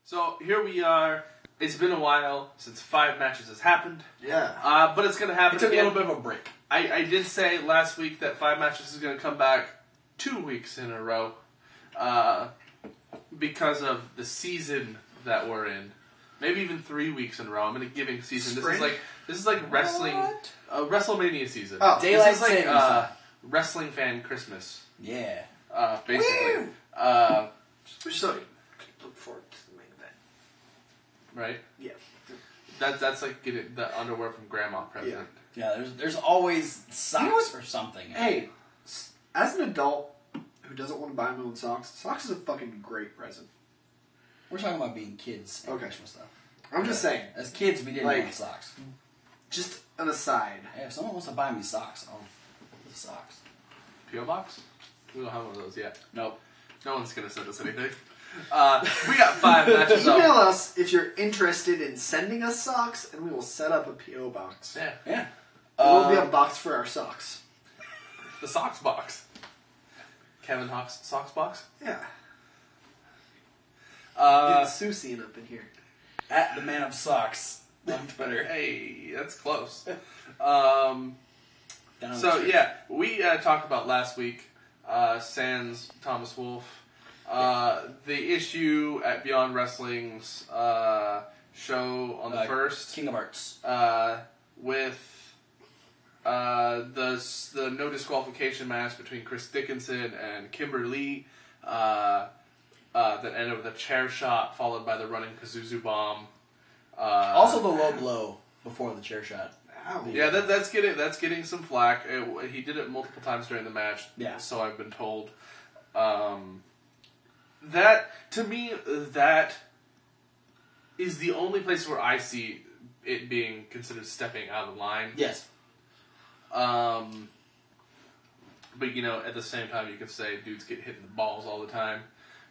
So here we are. It's been a while since 5 matches has happened. Yeah. But it's going to happen It took again. a little bit of a break. I did say last week that 5 matches is going to come back 2 weeks in a row because of the season that we're in. Maybe even 3 weeks in a row. I'm in a giving season. Spring? This is like wrestling, WrestleMania season. Oh, Daylight this is like savings. wrestling fan Christmas, Yeah. basically. So, look forward to the main event. Right? Yeah. That's like getting the underwear from grandma present. Yeah, there's always socks or something. Hey, as an adult who doesn't want to buy my own socks is a fucking great present. We're talking about being kids. And Okay. Christmas stuff. I'm just saying. As kids, we didn't Like- want socks. Just an aside. Hey, if someone wants to buy me socks, I'll get the socks. P.O. Box? We don't have one of those yet. Nope. No one's going to send us anything. We got 5 matches Email up. us if you're interested in sending us socks, and we will set up a P.O. box. Yeah. Yeah. It will be a box for our socks. The socks box. Kevin Hawk's socks box? Yeah. Uh, Get Susie up in here. At the Man of Socks on Twitter. hey, that's close. Down the So, street. yeah, we talked about last week, sans Thomas Wolfe, the issue at Beyond Wrestling's show on the 1st. King of Hearts. With the no disqualification match between Chris Dickinson and Kimber Lee, that ended with a chair shot followed by the running Kazuzu bomb. Also the low blow before the chair shot. Ow. Yeah, that's getting some flack. He did it multiple times during the match. Yeah. So I've been told. That to me, that is the only place where I see it being considered stepping out of line. Yes. But you know, at the same time, you could say dudes get hit in the balls all the time.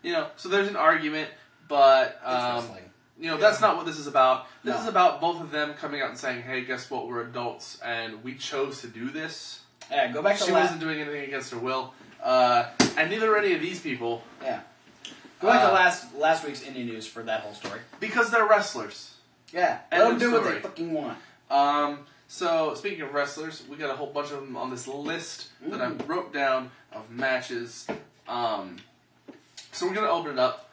You know, so there's an argument, but wrestling. you know, that's not what this is about. This No. is about both of them coming out and saying, "Hey, guess what? We're adults, and we chose to do this." Yeah, go back to She wasn't doing anything against her will, and neither are any of these people Yeah. Go back to last week's Indie News for that whole story. because they're wrestlers. Yeah. End Let them of do what story. they fucking want. So, speaking of wrestlers, we got a whole bunch of them on this list that I wrote down of matches. So we're going to open it up.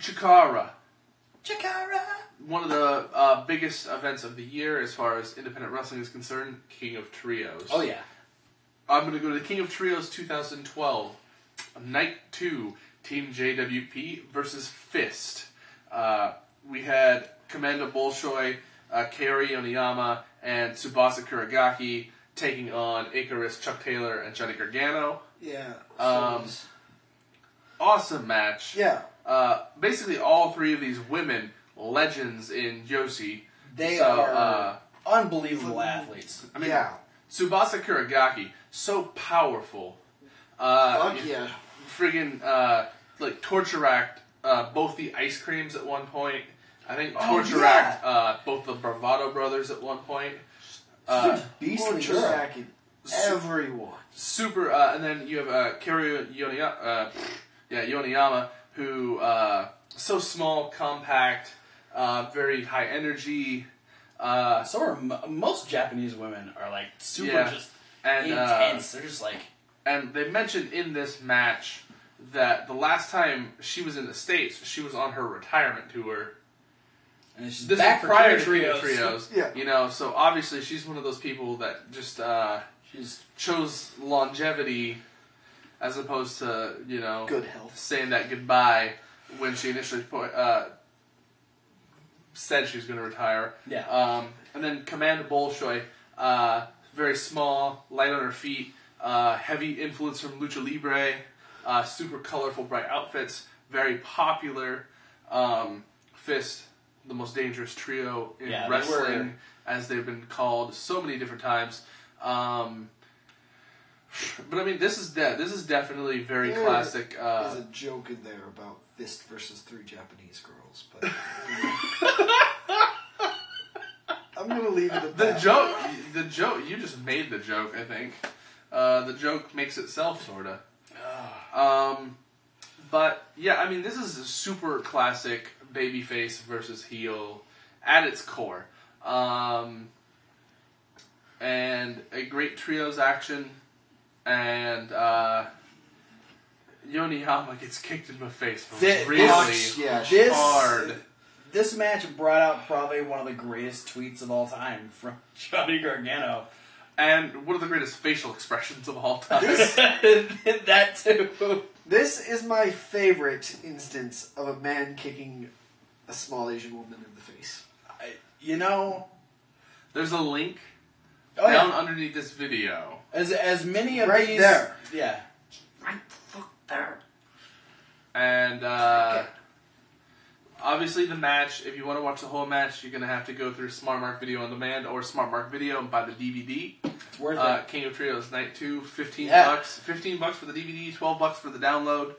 Chikara. One of the biggest events of the year as far as independent wrestling is concerned, King of Trios. Oh, yeah. I'm going to go to the King of Trios 2012. Night 2, Team JWP versus Fist. We had Commando Bolshoi, Kaori Oniyama, and Tsubasa Kuragaki taking on Icarus, Chuck Taylor, and Johnny Gargano. Yeah. Awesome match. Yeah. Basically, all 3 of these women, legends in Joshi. They So, are unbelievable athletes. I mean, yeah. Tsubasa Kuragaki, so powerful. Fuck yeah. Friggin' like torture racked both the ice creams at one point. I think torture racked both the Bravado brothers at one point. Beastly Torture girl. racking everyone. Super, and then you have Kaori Yoniyama, who so small, compact, very high energy. So are most Japanese women are like super just and intense. They're just like... And they mentioned in this match that the last time she was in the States, she was on her retirement tour. And she's This back is for prior King to of Trios. Yeah. You know, so obviously she's one of those people that just She's chose longevity as opposed to, you know, Good health. saying that goodbye when she initially said she was going to retire. Yeah. And then Commando Bolshoi, very small, light on her feet, heavy influence from Lucha Libre, super colorful, bright outfits, very popular. Fist, the most dangerous trio in wrestling, as they've been called so many different times. But I mean, this is definitely very classic. There's a joke in there about Fist versus 3 Japanese girls, but I'm gonna leave it at that. The joke. You just made the joke. I think the joke makes itself, sorta. But yeah, I mean, this is a super classic babyface versus heel at its core. And a great trios action. And Yoniyama gets kicked in the face really hard. This match brought out probably one of the greatest tweets of all time from Johnny Gargano. And one of the greatest facial expressions of all time. That too. This is my favorite instance of a man kicking a small Asian woman in the face. There's a link down underneath this video. As many of right these... there. Yeah. Right the fuck there. And, obviously the match, if you want to watch the whole match, you're going to have to go through Smart Mark Video on Demand or Smart Mark Video and buy the DVD. It's worth it. King of Trios Night 2, $15. $15 for the DVD, $12 for the download.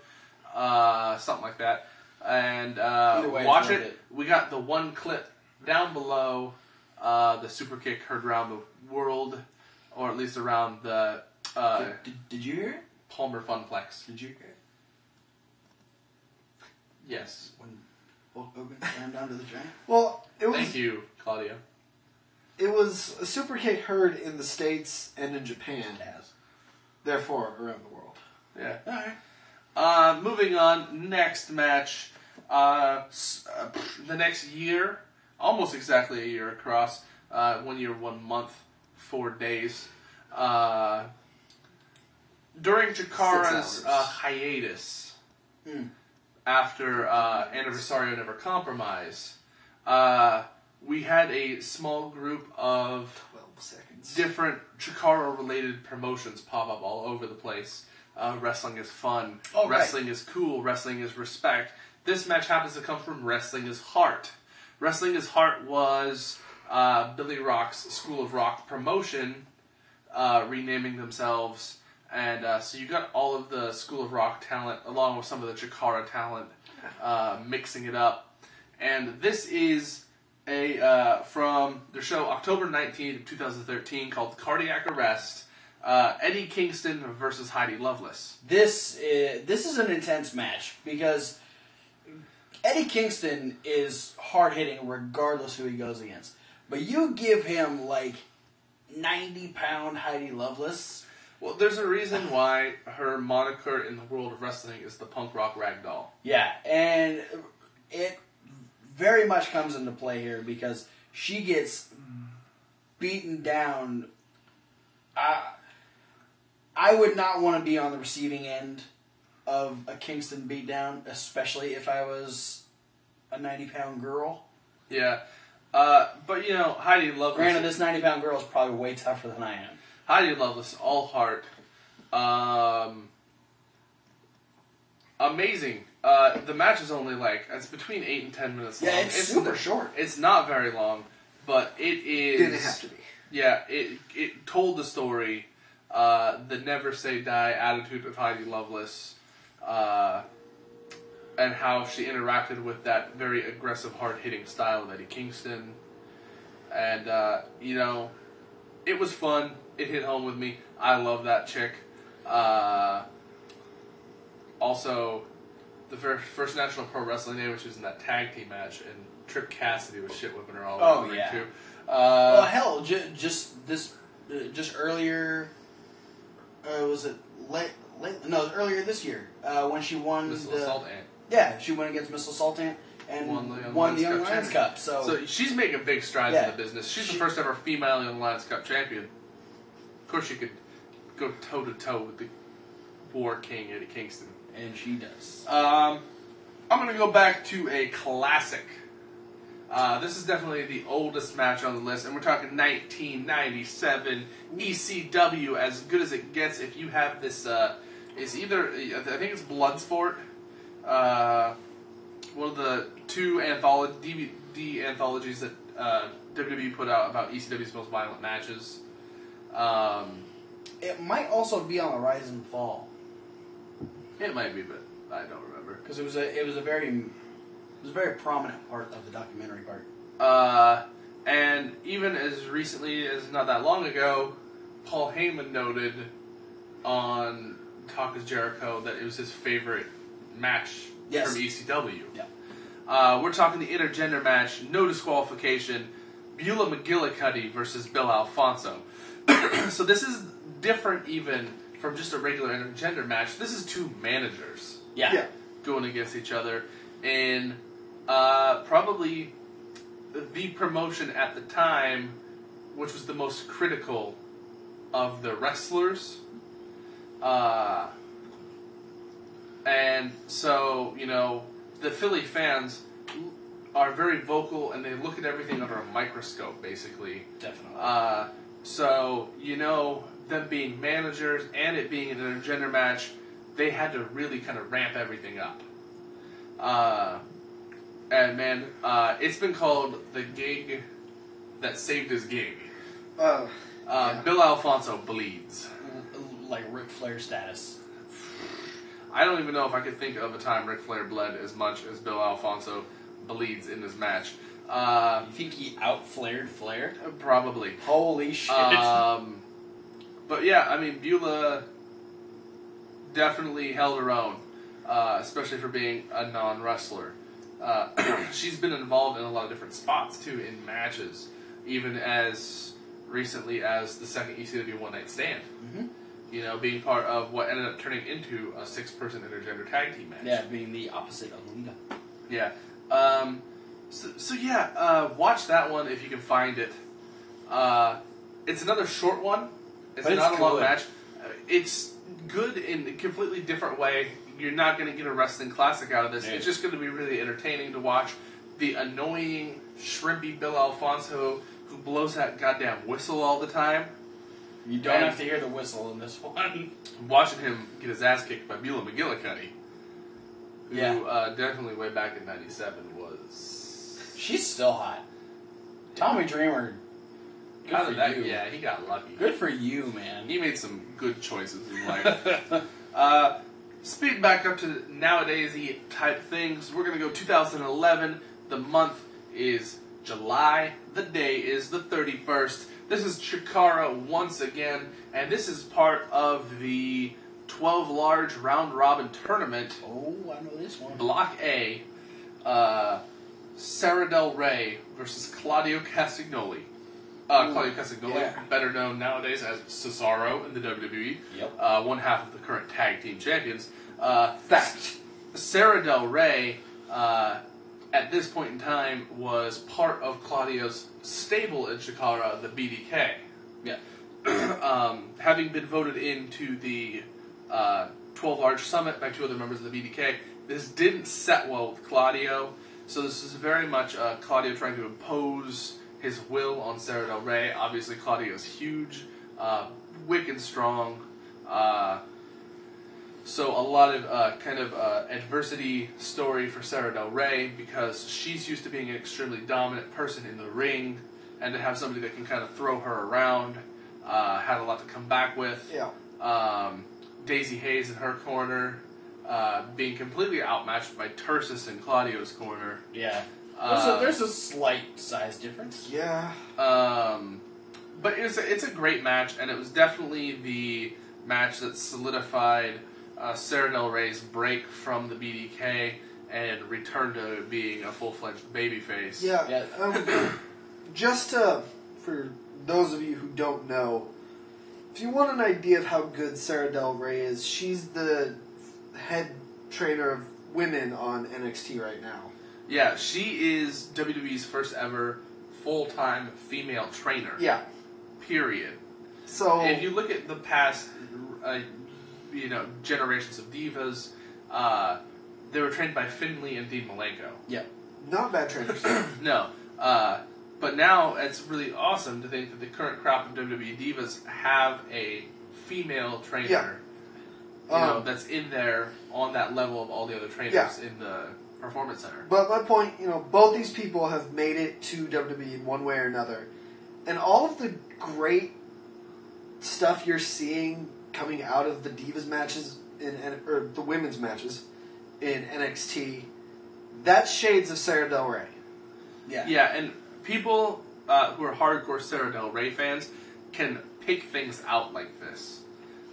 Something like that. And watch it. We got the one clip down below, the super kick heard around the world, or at least around the... Did you hear it? Palmer Funplex. Did you hear it? Yes. When Hulk Hogan slammed down to the giant? Well, it was... Thank you, Claudio. It was a super kick heard in the States and in Japan. Yes. Therefore, around the world. Yeah. Alright. Moving on, next match. The next year, almost exactly a year across, 1 year, 1 month, 4 days. During Chikara's hiatus, after Anniversario Never Compromise, we had a small group of 12 seconds. different Chikara-related promotions pop up all over the place. Wrestling is fun. Oh, wrestling is cool. Wrestling is respect. This match happens to come from Wrestling is Heart. Wrestling is Heart was Billy Rock's School of Rock promotion, renaming themselves. And so you got all of the School of Rock talent, along with some of the Chikara talent, mixing it up. And this is from their show October 19th, 2013, called Cardiac Arrest, Eddie Kingston versus Heidi Lovelace. This is an intense match because Eddie Kingston is hard-hitting regardless who he goes against. But you give him, 90-pound Heidi Lovelace. Well, there's a reason why her moniker in the world of wrestling is the punk rock ragdoll. Yeah, and it very much comes into play here because she gets beaten down. I would not want to be on the receiving end of a Kingston beatdown, especially if I was a 90-pound girl. Yeah. But, Heidi Lovelace... Granted, this 90-pound girl is probably way tougher than I am. Heidi Lovelace, all heart. Amazing. The match is only it's between 8 and 10 minutes long. Yeah, it's super short. It's not very long, but it is... Didn't have to be. Yeah, it told the story, the never say die attitude of Heidi Lovelace, and how she interacted with that very aggressive, hard-hitting style of Eddie Kingston. And, it was fun. It hit home with me. I love that chick. Also, the first National Pro Wrestling Day, which was in that tag team match, and Trip Cassidy was shit whipping her all over the ring too. Well, hell, just earlier. Was it late? No, it was earlier this year when she won Missile Assault Ant. Yeah, she went against Missile Assault Ant and won the Young Lions Cup. So she's making big strides in the business. She's the first ever female Young Lions Cup champion. Of course, she could go toe to toe with the War King Eddie Kingston, and she does. I'm going to go back to a classic. This is definitely the oldest match on the list, and we're talking 1997 ECW, as good as it gets. If you have this, it's either, I think it's Bloodsport, one of the two DVD anthologies that WWE put out about ECW's most violent matches. It might also be on the Rise and Fall. It might be, but I don't remember. Because it was a very prominent part of the documentary part. And even as recently as not that long ago, Paul Heyman noted on Talk is Jericho that it was his favorite match Yes. from ECW. Yeah. We're talking the intergender match, no disqualification, Beulah McGillicuddy versus Bill Alfonso. So this is different even from just a regular intergender match. This is two managers Yeah. going against each other in probably the promotion at the time, which was the most critical of the wrestlers. And so, you know, the Philly fans are very vocal and they look at everything under a microscope, basically. Definitely. So, you know, them being managers and it being an intergender match, they had to really kind of ramp everything up. And man, it's been called the gig that saved his gig. Yeah. Bill Alfonso bleeds. Like Ric Flair status. I don't even know if I could think of a time Ric Flair bled as much as Bill Alfonso bleeds in this match. You think he out-flared Flair? Probably. Holy shit. But yeah, I mean, Beulah definitely held her own, especially for being a non-wrestler. She's been involved in a lot of different spots, too, in matches, even as recently as the second ECW One Night Stand. Mm-hmm. You know, being part of what ended up turning into a 6-person intergender tag team match. Yeah, being the opposite of Lita. Yeah. Watch that one if you can find it. It's another short one. It's But not it's a long good. match. It's good in a completely different way. You're not going to get a wrestling classic out of this. Yeah. It's just going to be really entertaining to watch. The annoying, shrimpy Bill Alfonso who blows that goddamn whistle all the time. You don't And- have to hear the whistle in this one. Watching him get his ass kicked by Beulah McGillicuddy. Who, Yeah. definitely way back in 97 was... She's still hot. Tommy Dreamer, good How for did that? you. Yeah, he got lucky. Good for you, man. He made some good choices in life. Speed back up to nowadays-y type things. We're going to go 2011. The month is July. The day is the 31st. This is Chikara once again, and this is part of the 12 large round-robin tournament. Oh, I know this one. Block A, Sara Del Rey versus Claudio Castagnoli. Claudio Castagnoli, Yeah. better known nowadays as Cesaro in the WWE. Yep. One half of the current tag team champions. Fact. Sara Del Rey, at this point in time, was part of Claudio's stable in Chikara, the BDK. Yeah. Having been voted into the 12 Large Summit by two other members of the BDK, this didn't set well with Claudio, so this is very much Claudio trying to impose his will on Sara Del Rey. Obviously, Claudio's huge, wicked strong, so a lot of adversity story for Sara Del Rey, because she's used to being an extremely dominant person in the ring, and to have somebody that can kind of throw her around, had a lot to come back with. Yeah. Daisy Hayes in her corner, being completely outmatched by Tursis in Claudio's corner. Yeah. Uh, There's a slight size difference. Yeah. But it's a great match, and it was definitely the match that solidified Sara Del Rey's break from the BDK and return to being a full-fledged babyface. Yeah. Yeah. Just for those of you who don't know, if you want an idea of how good Sara Del Rey is, she's the head trainer of women on NXT right now. Yeah, she is WWE's first ever full-time female trainer. Yeah. Period. So If you look at the past, generations of divas, they were trained by Finley and Dean Malenko. Yeah. not bad trainers. No. But now it's really awesome to think that the current crop of WWE divas have a female trainer. Yeah. That's in there on that level of all the other trainers Yeah. in the Performance Center. But my point, both these people have made it to WWE in one way or another. And all of the great stuff you're seeing coming out of the Divas matches, or the women's matches in NXT, that's shades of Sara Del Rey. Yeah. Yeah, and people who are hardcore Sara Del Rey fans can pick things out like this.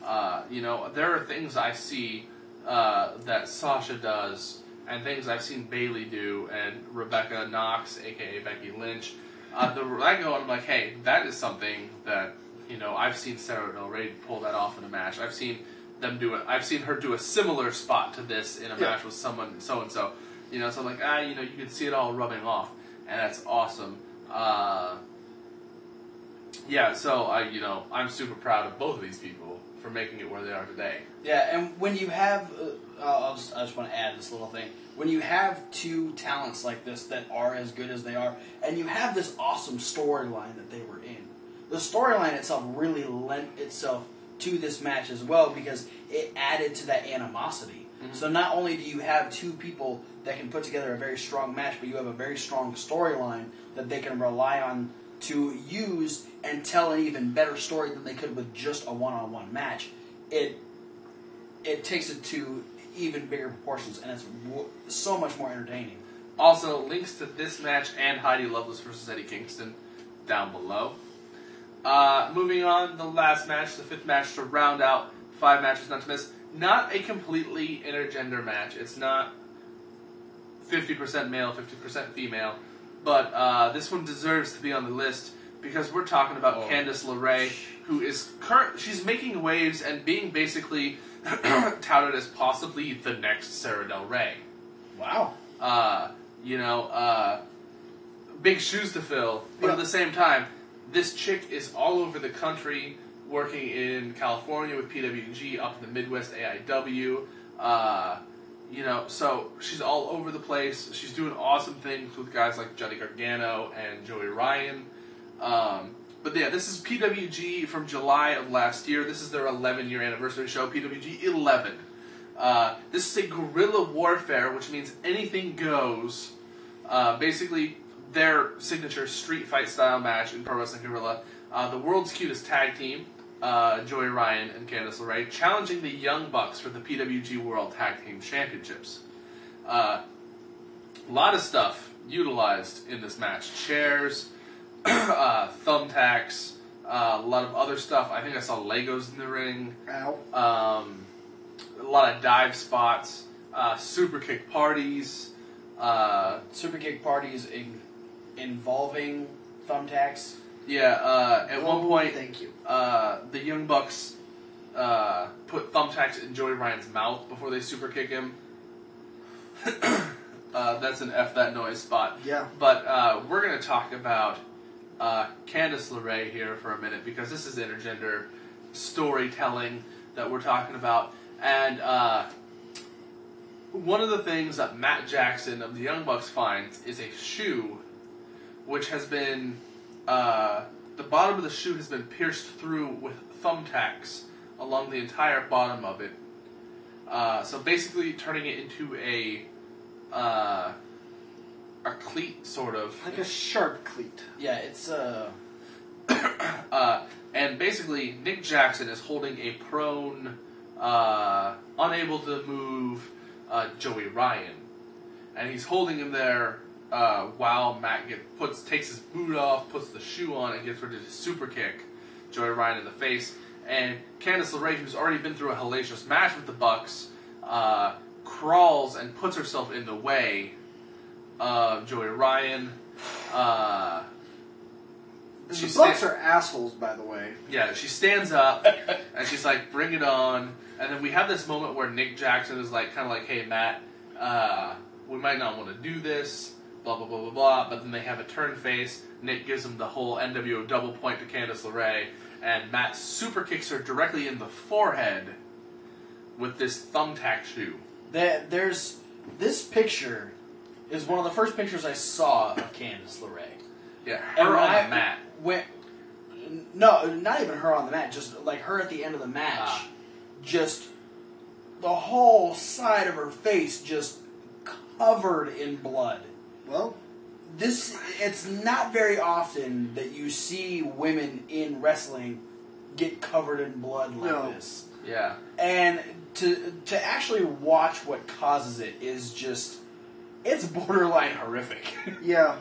There are things I see that Sasha does, and things I've seen Bayley do, and Rebecca Knox, aka Becky Lynch. I go and I'm like, hey, that is something that, you know, I've seen Sara Del Rey pull that off in a match. I've seen them do it. I've seen her do a similar spot to this in a match with someone so and so. You know, so I'm like, you know, you can see it all rubbing off, and that's awesome. Yeah, so I'm super proud of both of these people for making it where they are today. Yeah, and when you have, I just want to add this little thing. When you have two talents like this that are as good as they are, and you have this awesome storyline that they were in, the storyline itself really lent itself to this match as well because it added to that animosity. Mm-hmm. So not only do you have two people that can put together a very strong match, but you have a very strong storyline that they can rely on to use and tell an even better story than they could with just a one-on-one match. It takes it to even bigger proportions, and it's so much more entertaining. Also, links to this match and Heidi Lovelace versus Eddie Kingston down below. Moving on, the last match, the fifth match to round out 5 matches not to miss. Not a completely intergender match. It's not 50% male, 50% female. But this one deserves to be on the list because we're talking about Candice LeRae, who is she's making waves and being basically touted as possibly the next Sara Del Rey. Wow. Big shoes to fill. But at the same time, this chick is all over the country, working in California with PWG, up in the Midwest AIW. So she's all over the place. She's doing awesome things with guys like Johnny Gargano and Joey Ryan. But yeah, this is PWG from July of last year. This is their 11-year anniversary show, PWG 11. This is a guerrilla warfare, which means anything goes. Basically, their signature street fight style match in Pro Wrestling Guerrilla. The world's cutest tag team, Joey Ryan and Candice LeRae, challenging the Young Bucks for the PWG World Tag Team Championships. A lot of stuff utilized in this match. Chairs, thumbtacks, a lot of other stuff. I think I saw Legos in the ring. Ow. A lot of dive spots, super kick parties. Super kick parties involving thumbtacks. Yeah, at one point, thank you. The Young Bucks put thumbtacks in Joey Ryan's mouth before they super kick him. That's an F that noise spot. Yeah. But we're going to talk about Candice LeRae here for a minute because this is intergender storytelling that we're talking about. And one of the things that Matt Jackson of the Young Bucks finds is a shoe which has been... the bottom of the shoe has been pierced through with thumbtacks along the entire bottom of it. So basically turning it into a cleat, sort of. Like a sharp cleat. Yeah, it's and basically Nick Jackson is holding a prone, unable to move Joey Ryan. And he's holding him there while Matt takes his boot off, puts the shoe on, and gets ready to super kick Joey Ryan in the face. And Candice LeRae, who's already been through a hellacious match with the Bucks, crawls and puts herself in the way of Joey Ryan. The Bucks are assholes, by the way. Yeah, she stands up and she's like, "Bring it on!" And then we have this moment where Nick Jackson is like, kind of like, "Hey, Matt, we might not want to do this." Blah blah blah blah blah. But then they have a turn face. Nick gives him the whole NWO double point to Candice LeRae, and Matt super kicks her directly in the forehead with this thumbtack shoe. There's this picture is one of the first pictures I saw of Candice LeRae. Yeah, her on the mat. No, not even her on the mat. Just like her at the end of the match. Just the whole side of her face just covered in blood. Well, it's not very often that you see women in wrestling get covered in blood like this. Yeah. And to actually watch what causes it is just, it's borderline horrific. Yeah.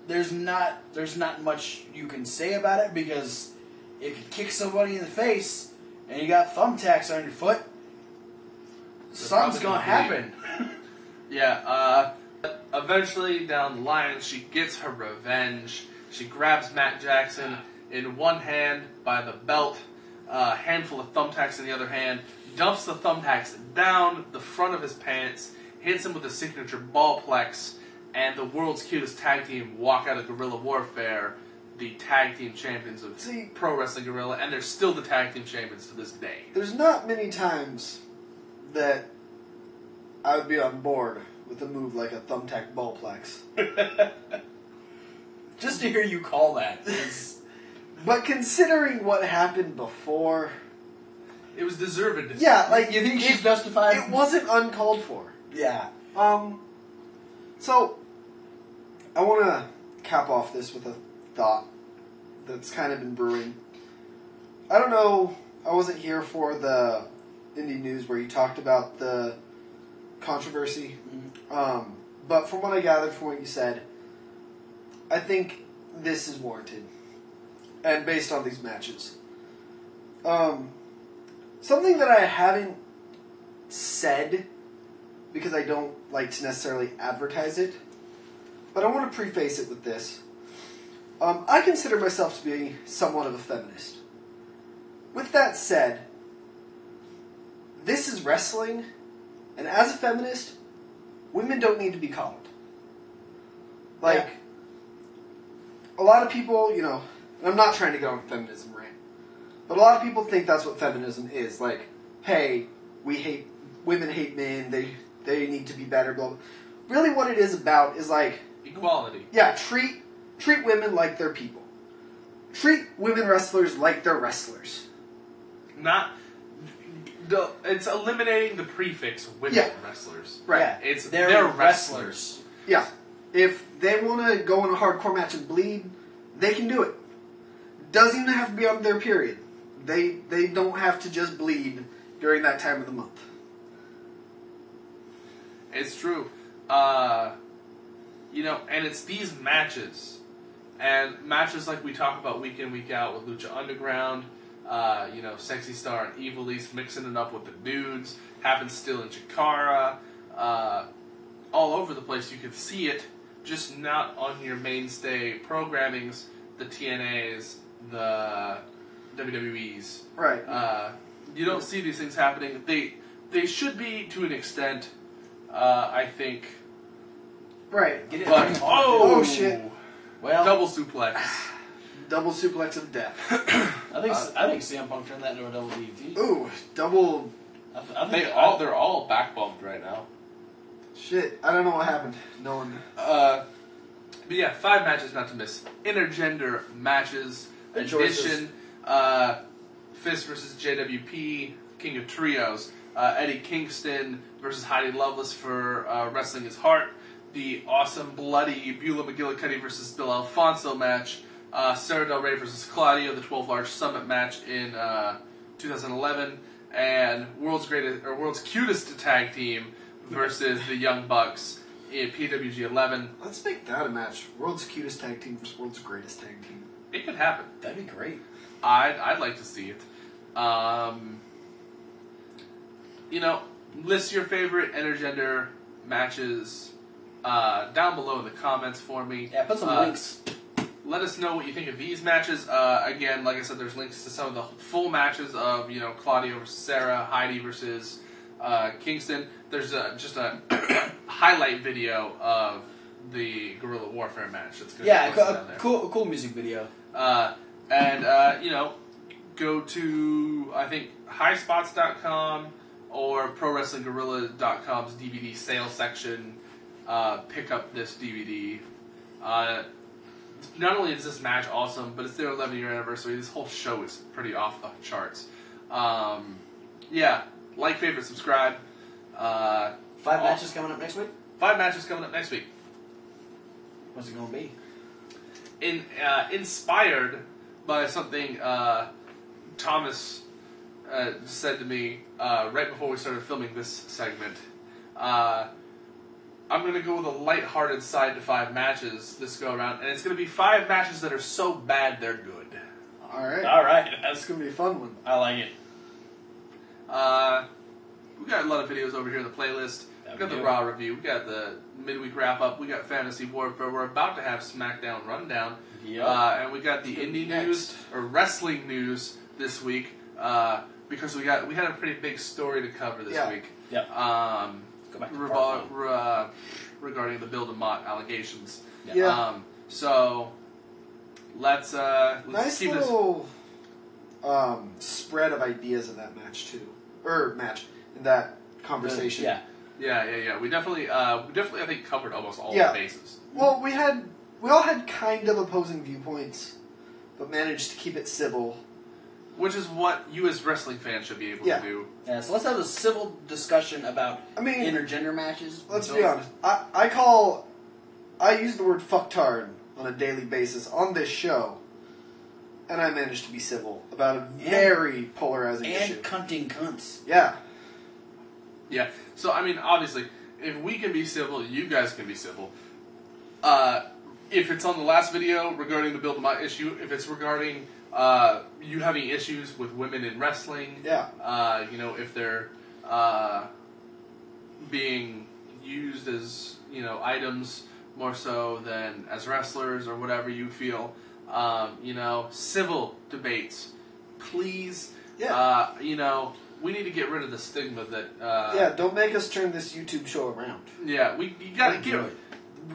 There's not much you can say about it because if you kick somebody in the face and you got thumbtacks on your foot, something's gonna happen. Yeah, eventually down the line, she gets her revenge. She grabs Matt Jackson in one hand by the belt, a handful of thumbtacks in the other hand, dumps the thumbtacks down the front of his pants, hits him with a signature ballplex, and the world's cutest tag team walk out of Guerrilla Warfare, the tag team champions of Pro Wrestling Guerrilla, and they're still the tag team champions to this day. There's not many times that I would be on board with a move like a thumbtack ballplex. Just to hear you call that is... But considering what happened before... It was deserved. Yeah, like... You think she's justified? It wasn't uncalled for. Yeah. So, I want to cap off this with a thought that's kind of been brewing. I don't know, I wasn't here for the indie news where you talked about the controversy. Mm-hmm. But from what I gathered from what you said, I think this is warranted. And based on these matches. Something that I haven't said, because I don't like to necessarily advertise it, but I want to preface it with this. I consider myself to be somewhat of a feminist. With that said, this is wrestling, and as a feminist, women don't need to be coddled. Like, a lot of people, you know, and I'm not trying to go on feminism rant, but a lot of people think that's what feminism is. Like, hey, women hate men, they need to be better, blah, blah. Really what it is about is like... Equality. Yeah, treat women like they're people. Treat women wrestlers like they're wrestlers. It's eliminating the prefix women wrestlers. Right. Yeah, It's they're wrestlers. Yeah. If they want to go in a hardcore match and bleed, they can do it. Doesn't even have to be on their period. They don't have to just bleed during that time of the month. It's true. You know, and it's these matches. And matches like we talk about week in, week out with Lucha Underground, you know, Sexy Star and Evil East mixing it up with the dudes, happens still in Chikara, all over the place. You can see it, just not on your mainstay programmings, the TNAs, the WWEs. Right. You don't see these things happening. They should be to an extent, I think. Right. Get it. But, oh shit. Well, double suplex. Double suplex of death. I think CM Punk turned that into a double DDT. Ooh, double... I think They're all back bumped right now. Shit, I don't know what happened. No one... But yeah, 5 matches not to miss. Intergender matches. Edition. Fist versus JWP. King of Trios. Eddie Kingston versus Heidi Lovelace for Wrestling His Heart. The awesome, bloody Beulah McGillicuddy versus Bill Alfonso match. Sara Del Rey versus Claudio, the 12 Large Summit match in 2011. And World's Cutest Tag Team versus the Young Bucks in PWG 11. Let's make that a match. World's Cutest Tag Team versus World's Greatest Tag Team. It could happen. that'd be great. I'd like to see it. You know, list your favorite intergender matches down below in the comments for me. Yeah, put some links. Let us know what you think of these matches. Again, like I said, there's links to some of the full matches of, you know, Claudio versus Sara, Heidi versus Kingston. There's just a highlight video of the Guerrilla Warfare match. That's Cool music video. And you know, go to, I think, highspots.com or ProWrestlingGuerrilla.com's DVD sales section. Pick up this DVD. Not only is this match awesome, but it's their 11-year anniversary. This whole show is pretty off the charts. Yeah, like, favorite, subscribe. 5 matches coming up next week? 5 matches coming up next week. What's it going to be? Inspired by something Thomas said to me right before we started filming this segment. I'm going to go with a lighthearted side to 5 matches this go around, and it's going to be 5 matches that are so bad they're good. Alright. All right. That's going to be a fun one. I like it. We got a lot of videos over here in the playlist. We got the Raw review. We got the midweek wrap up. We got Fantasy Warfare. We're about to have SmackDown Rundown. Yep. And we got the indie news or wrestling news this week because we had a pretty big story to cover this week. Yep. Go back to regarding the Build a Mott allegations. Yeah. So let's nice keep little spread of ideas in that match too, in that conversation. Yeah. We definitely I think covered almost all the bases. Well, we all had kind of opposing viewpoints, but managed to keep it civil. Which is what you as wrestling fans should be able to do. Yeah, so let's have a civil discussion about intergender matches. Let's be honest. I use the word fucktard on a daily basis on this show, and I managed to be civil about a very polarizing issue. And cunting cunts. Yeah. Yeah. So, I mean, obviously, if we can be civil, you guys can be civil. If it's on the last video regarding the Build a Mott issue, if it's regarding you having issues with women in wrestling, if they're being used as, items more so than as wrestlers or whatever you feel, civil debates, please, we need to get rid of the stigma that... don't make us turn this YouTube show around. Yeah, you gotta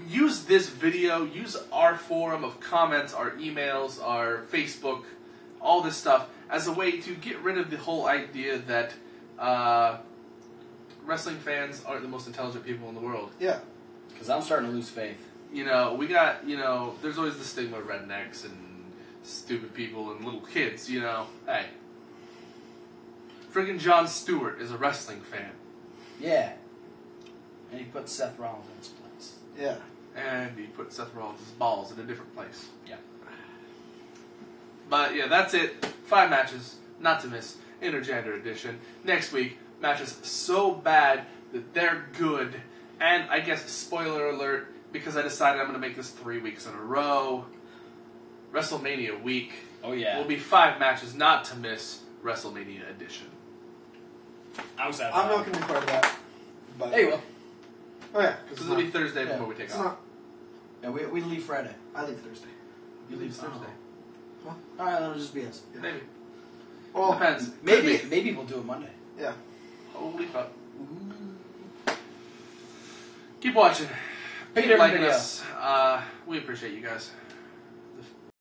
use this video, use our forum of comments, our emails, our Facebook, all this stuff, as a way to get rid of the whole idea that wrestling fans aren't the most intelligent people in the world. Yeah. Because I'm starting to lose faith. We got, there's always the stigma of rednecks and stupid people and little kids, Hey. Friggin' Jon Stewart is a wrestling fan. Yeah. And he put Seth Rollins in his place. Yeah. And he put Seth Rollins' balls in a different place. Yeah. But, that's it. 5 matches, not to miss, Intergender Edition. Next week, matches so bad that they're good. And, I guess, spoiler alert, because I decided I'm going to make this 3 weeks in a row. WrestleMania week. Oh, yeah. Will be 5 matches, not to miss, WrestleMania Edition. I'm not going to be part of that. But hey, well. Oh, yeah. Because it'll be Thursday before we take off. Yeah, we leave Friday. I leave Thursday. You leave Thursday. Well, alright, that'll just be us. Yeah. Maybe. Well, depends. Maybe we'll do it Monday. Yeah. Holy fuck. Keep watching. Keep liking us. We appreciate you guys.